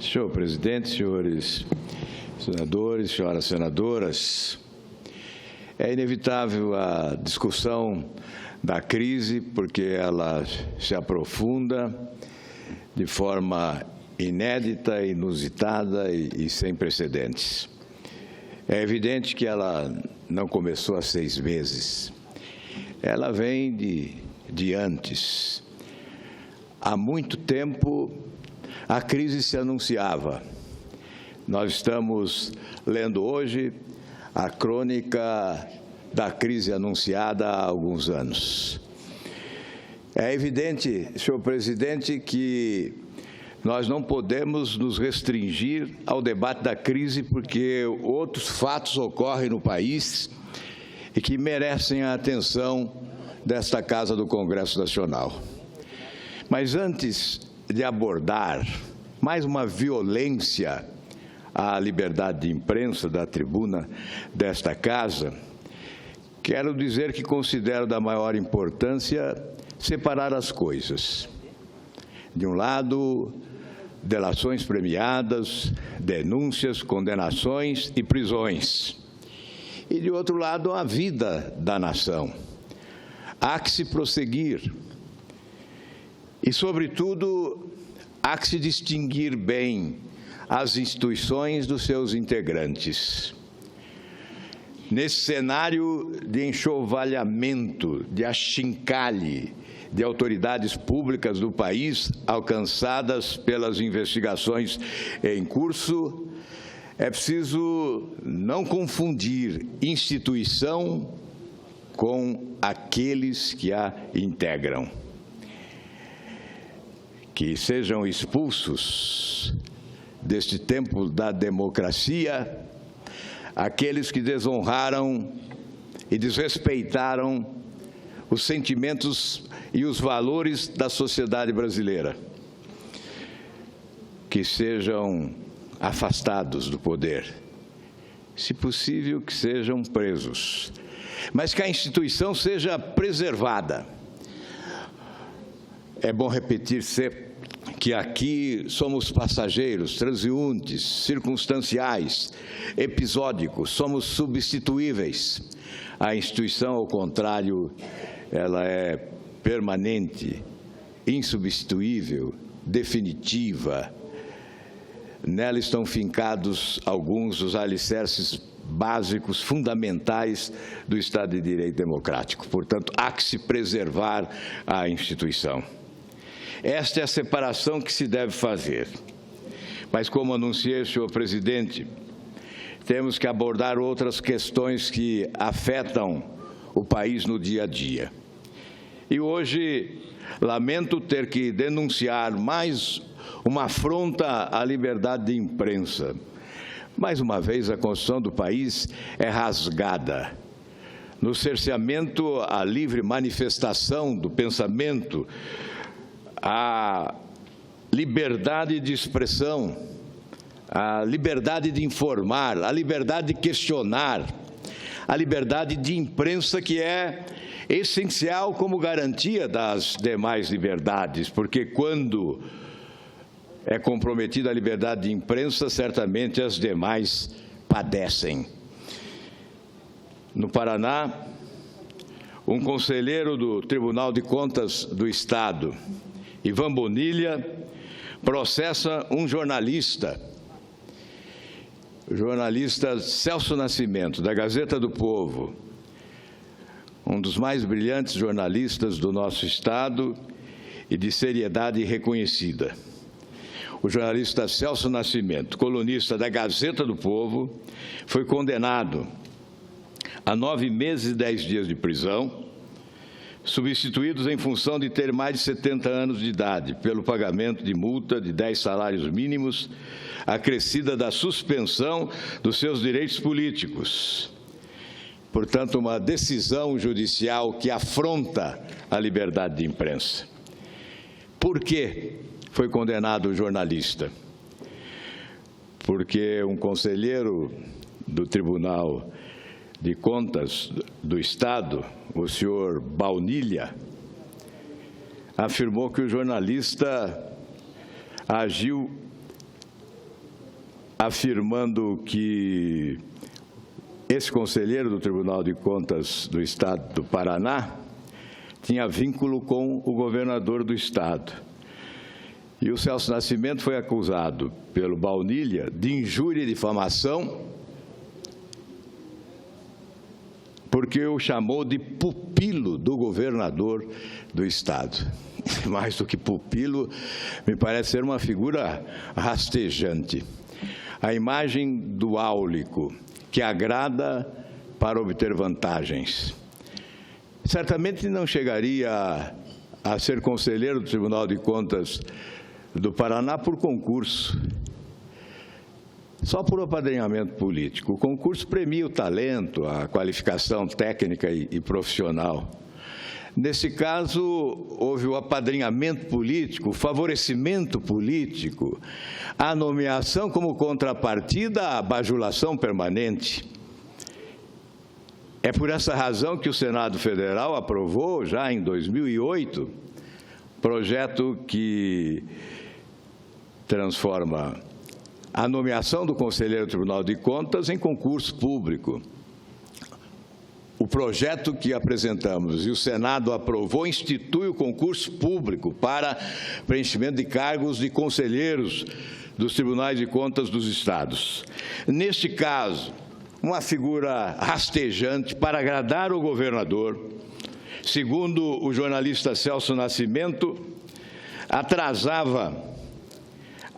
Senhor presidente, senhores senadores, senhoras senadoras, é inevitável a discussão da crise porque ela se aprofunda de forma inédita, inusitada e sem precedentes. É evidente que ela não começou há 6 meses. Ela vem de antes. Há muito tempo a crise se anunciava. Nós estamos lendo hoje a crônica da crise anunciada há alguns anos. É evidente, senhor presidente, que nós não podemos nos restringir ao debate da crise porque outros fatos ocorrem no país e que merecem a atenção desta Casa do Congresso Nacional. Mas antes de abordar mais uma violência à liberdade de imprensa da tribuna desta Casa, quero dizer que considero da maior importância separar as coisas. De um lado, delações premiadas, denúncias, condenações e prisões. E, de outro lado, a vida da nação. Há que se prosseguir. E, sobretudo, há que se distinguir bem as instituições dos seus integrantes. Nesse cenário de enxovalhamento, de achincalhe de autoridades públicas do país alcançadas pelas investigações em curso, é preciso não confundir instituição com aqueles que a integram. Que sejam expulsos deste templo da democracia aqueles que desonraram e desrespeitaram os sentimentos e os valores da sociedade brasileira. Que sejam afastados do poder, se possível que sejam presos, mas que a instituição seja preservada. É bom repetir sempre que aqui somos passageiros, transeuntes, circunstanciais, episódicos, somos substituíveis. A instituição, ao contrário, ela é permanente, insubstituível, definitiva. Nela estão fincados alguns dos alicerces básicos, fundamentais do Estado de Direito Democrático. Portanto, há que se preservar a instituição. Esta é a separação que se deve fazer. Mas, como anunciei, senhor presidente, temos que abordar outras questões que afetam o país no dia a dia. E hoje, lamento ter que denunciar mais uma afronta à liberdade de imprensa. Mais uma vez, a Constituição do país é rasgada. No cerceamento à livre manifestação do pensamento, a liberdade de expressão, a liberdade de informar, a liberdade de questionar, a liberdade de imprensa, que é essencial como garantia das demais liberdades, porque quando é comprometida a liberdade de imprensa, certamente as demais padecem. No Paraná, um conselheiro do Tribunal de Contas do Estado, Ivan Bonilha, processa um jornalista, o jornalista Celso Nascimento, da Gazeta do Povo, um dos mais brilhantes jornalistas do nosso Estado e de seriedade reconhecida. O jornalista Celso Nascimento, colunista da Gazeta do Povo, foi condenado a 9 meses e 10 dias de prisão, substituídos em função de ter mais de 70 anos de idade, pelo pagamento de multa de 10 salários mínimos, acrescida da suspensão dos seus direitos políticos. Portanto, uma decisão judicial que afronta a liberdade de imprensa. Por que foi condenado o jornalista? Porque um conselheiro do Tribunal de Contas do Estado, o senhor Bonilha, afirmou que o jornalista agiu afirmando que esse conselheiro do Tribunal de Contas do Estado do Paraná tinha vínculo com o governador do Estado. E o Celso Nascimento foi acusado pelo Baunilha de injúria e difamação, porque o chamou de pupilo do governador do Estado. Mais do que pupilo, me parece ser uma figura rastejante. A imagem do áulico, que agrada para obter vantagens. Certamente não chegaria a ser conselheiro do Tribunal de Contas do Paraná por concurso, só por apadrinhamento político. O concurso premia o talento, a qualificação técnica e profissional. Nesse caso, houve o apadrinhamento político, o favorecimento político, a nomeação como contrapartida à bajulação permanente. É por essa razão que o Senado Federal aprovou, já em 2008, projeto que transforma a nomeação do conselheiro do Tribunal de Contas em concurso público. O projeto que apresentamos e o Senado aprovou institui o concurso público para preenchimento de cargos de conselheiros dos Tribunais de Contas dos Estados. Neste caso, uma figura rastejante para agradar o governador, segundo o jornalista Celso Nascimento, atrasava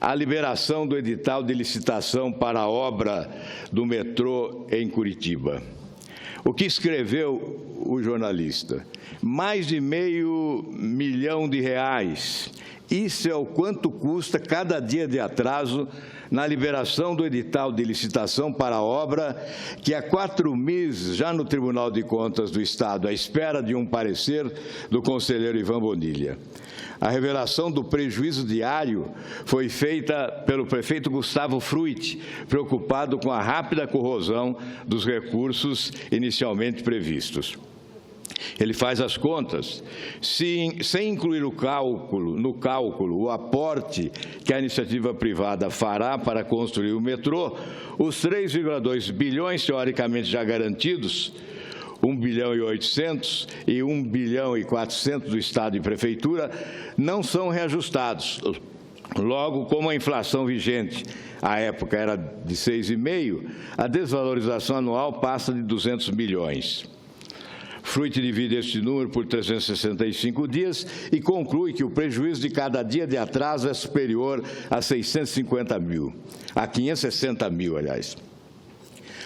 a liberação do edital de licitação para a obra do metrô em Curitiba. O que escreveu o jornalista? Mais de R$500 milhão. Isso é o quanto custa cada dia de atraso na liberação do edital de licitação para a obra, que há 4 meses, já no Tribunal de Contas do Estado, à espera de um parecer do conselheiro Ivan Bonilha. A revelação do prejuízo diário foi feita pelo prefeito Gustavo Fruit, preocupado com a rápida corrosão dos recursos inicialmente previstos. Ele faz as contas, sem incluir no cálculo o aporte que a iniciativa privada fará para construir o metrô, os 3,2 bilhões teoricamente já garantidos, 1 bilhão e 800 e 1 bilhão e 400 do Estado e Prefeitura, não são reajustados. Logo, como a inflação vigente, à época era de 6,5%, a desvalorização anual passa de 200 milhões. Fruit divide este número por 365 dias e conclui que o prejuízo de cada dia de atraso é superior a 650 mil, a 560 mil, aliás.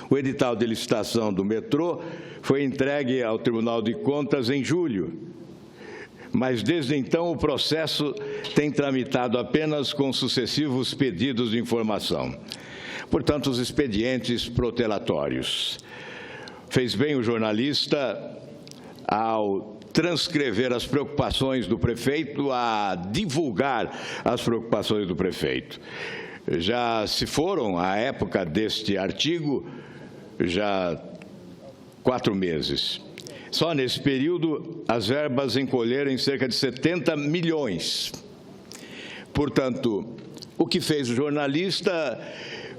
O edital de licitação do metrô foi entregue ao Tribunal de Contas em julho, mas desde então o processo tem tramitado apenas com sucessivos pedidos de informação. Portanto, os expedientes protelatórios. Fez bem o jornalista ao transcrever as preocupações do prefeito, a divulgar as preocupações do prefeito. Já se foram, à época deste artigo, já 4 meses. Só nesse período, as verbas encolheram em cerca de 70 milhões. Portanto, o que fez o jornalista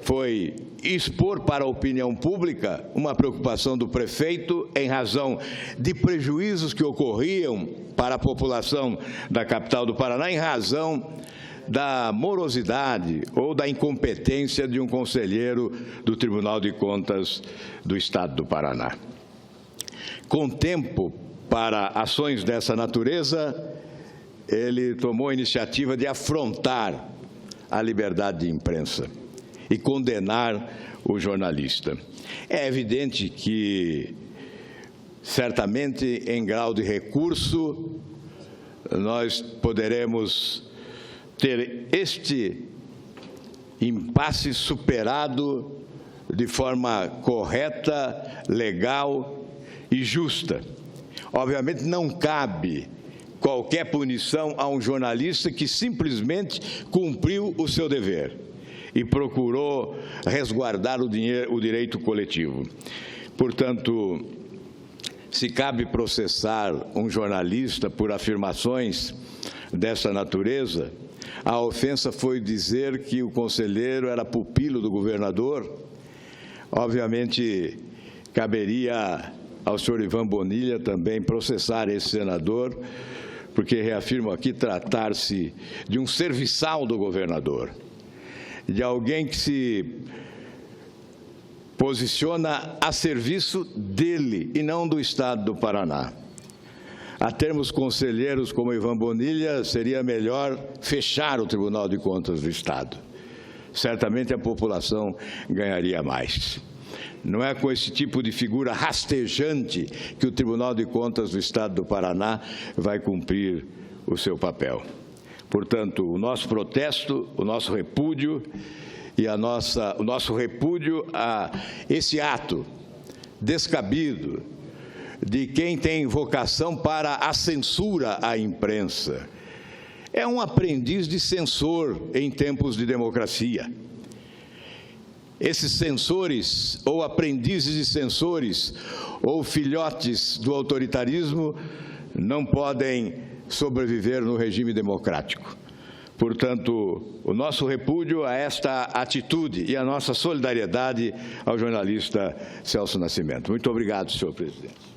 foi expor para a opinião pública uma preocupação do prefeito em razão de prejuízos que ocorriam para a população da capital do Paraná, em razão da morosidade ou da incompetência de um conselheiro do Tribunal de Contas do Estado do Paraná. Com tempo para ações dessa natureza, ele tomou a iniciativa de afrontar a liberdade de imprensa e condenar o jornalista. É evidente que, certamente, em grau de recurso, nós poderemos ter este impasse superado de forma correta, legal e justa. Obviamente, não cabe qualquer punição a um jornalista que simplesmente cumpriu o seu dever e procurou resguardar o direito coletivo. Portanto, se cabe processar um jornalista por afirmações dessa natureza, a ofensa foi dizer que o conselheiro era pupilo do governador, obviamente caberia ao senhor Ivan Bonilla também processar esse senador, porque, reafirmo aqui, tratar-se de um serviçal do governador, de alguém que se posiciona a serviço dele e não do Estado do Paraná. A termos conselheiros como Ivan Bonilla, seria melhor fechar o Tribunal de Contas do Estado. Certamente a população ganharia mais. Não é com esse tipo de figura rastejante que o Tribunal de Contas do Estado do Paraná vai cumprir o seu papel. Portanto, o nosso protesto, o nosso repúdio e o nosso repúdio a esse ato descabido de quem tem vocação para a censura à imprensa. É um aprendiz de censor em tempos de democracia. Esses censores, ou aprendizes de censores, ou filhotes do autoritarismo, não podem sobreviver no regime democrático. Portanto, o nosso repúdio a esta atitude e a nossa solidariedade ao jornalista Celso Nascimento. Muito obrigado, senhor presidente.